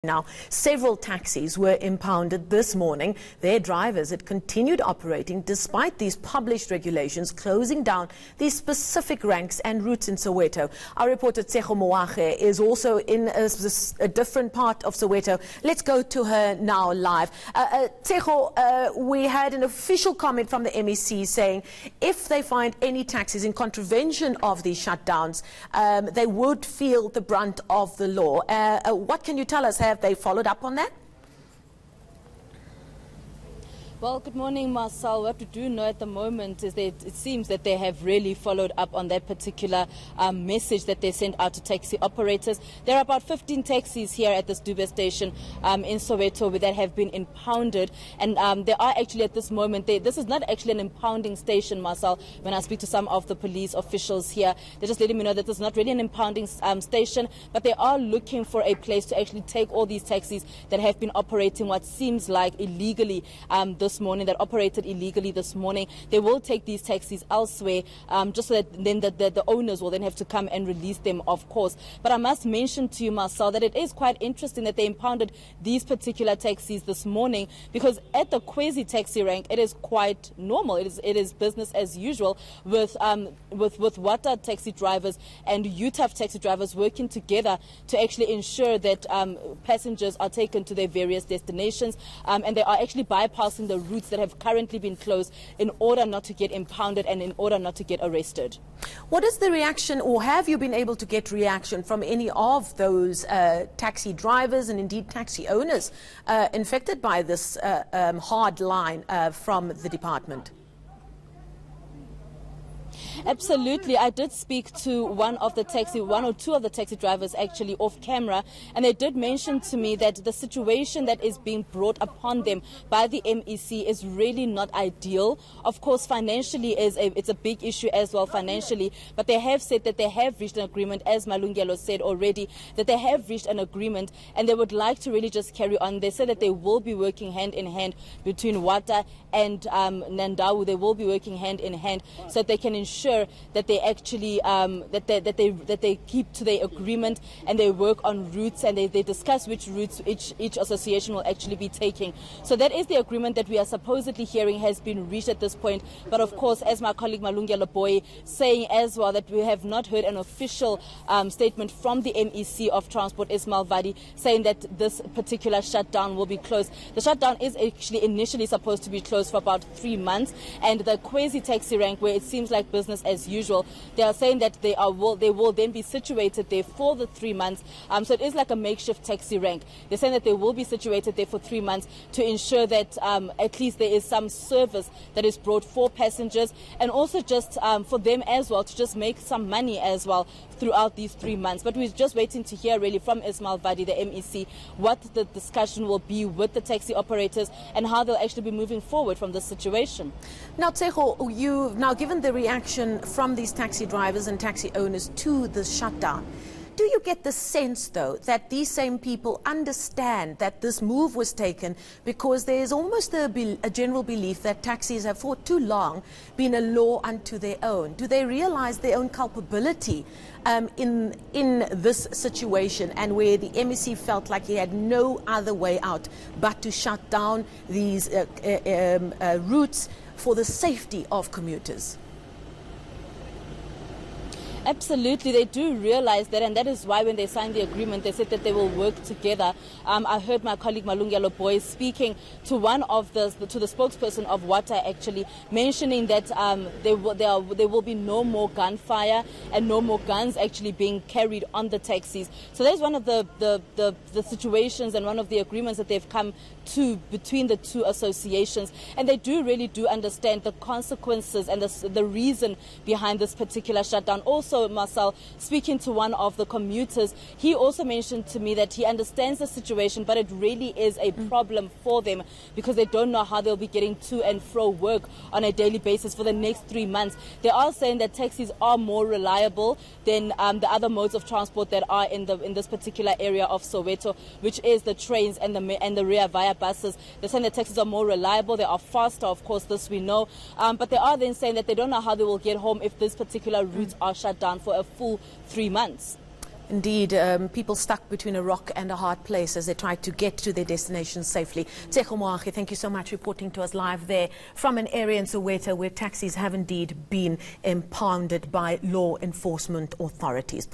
Now, several taxis were impounded this morning. Their drivers had continued operating despite these published regulations closing down these specific ranks and routes in Soweto. Our reporter Tshegohaco is also in a different part of Soweto. Let's go to her now live. Tshegohaco, we had an official comment from the MEC saying if they find any taxis in contravention of these shutdowns, they would feel the brunt of the law. What can you tell us? Have they followed up on that? Well, good morning, Marcel. What we do know at the moment is that it seems that they have really followed up on that particular message that they sent out to taxi operators. There are about 15 taxis here at this Dube station in Soweto that have been impounded. And they are actually at this moment, this is not actually an impounding station, Marcel. When I speak to some of the police officials here, they're just letting me know that this is not really an impounding station, but they are looking for a place to actually take all these taxis that have been operating what seems like illegally this morning, that operated illegally this morning. They will take these taxis elsewhere, just so that then the owners will then have to come and release them, of course. But I must mention to you, Marcel, that it is quite interesting that they impounded these particular taxis this morning, because at the quasi taxi rank, it is quite normal. It is business as usual with Wata taxi drivers and UTAF taxi drivers working together to actually ensure that passengers are taken to their various destinations, and they are actually bypassing the routes that have currently been closed in order not to get impounded and in order not to get arrested. What is the reaction, or have you been able to get reaction from any of those taxi drivers and indeed taxi owners infected by this hard line from the department? Absolutely. I did speak to one or two of the taxi drivers actually off camera, and they did mention to me that the situation that is being brought upon them by the MEC is really not ideal. Of course, financially it's a big issue as well financially, but they have said that they have reached an agreement, as Malungelo said already, that they have reached an agreement and they would like to really just carry on. They said that they will be working hand in hand between Wata and Nandawu. They will be working hand in hand so that they can ensure that they actually that they keep to their agreement and they work on routes, and they discuss which routes each association will actually be taking. So that is the agreement that we are supposedly hearing has been reached at this point. But of course, as my colleague Malungelo saying as well, that we have not heard an official statement from the MEC of Transport, Ismail Vadi, saying that this particular shutdown will be closed. The shutdown is actually initially supposed to be closed for about 3 months, and the quasi taxi rank, where it seems like business as usual, they are saying that they will then be situated there for the 3 months. So it is like a makeshift taxi rank. They're saying that they will be situated there for 3 months to ensure that at least there is some service that is brought for passengers, and also just for them as well to just make some money as well throughout these 3 months. But we're just waiting to hear really from Ismail Vadi, the MEC, what the discussion will be with the taxi operators and how they'll actually be moving forward from this situation. Now, Tshegohaco, you've now given the reaction from these taxi drivers and taxi owners to the shutdown. Do you get the sense, though, that these same people understand that this move was taken because there is almost a general belief that taxis have for too long been a law unto their own? Do they realize their own culpability in this situation, and where the MEC felt like he had no other way out but to shut down these routes for the safety of commuters? Absolutely, they do realize that, and that is why when they signed the agreement, they said that they will work together. I heard my colleague Malungelo speaking to the spokesperson of Wata actually mentioning that there will be no more gunfire and no more guns actually being carried on the taxis. So that is one of the situations and one of the agreements that they've come to between the two associations, and they really do understand the consequences and the reason behind this particular shutdown. Also, Marcel, speaking to one of the commuters, he also mentioned to me that he understands the situation, but it really is a problem for them because they don't know how they'll be getting to and fro work on a daily basis for the next 3 months. They are saying that taxis are more reliable than the other modes of transport that are in this particular area of Soweto, which is the trains and the rear via buses. They're saying that taxis are more reliable, they are faster, of course, this we know, but they are then saying that they don't know how they will get home if this particular routes are shut down for a full 3 months. Indeed, people stuck between a rock and a hard place as they tried to get to their destinations safely. Moagi, thank you so much, reporting to us live there from an area in Soweto where taxis have indeed been impounded by law enforcement authorities.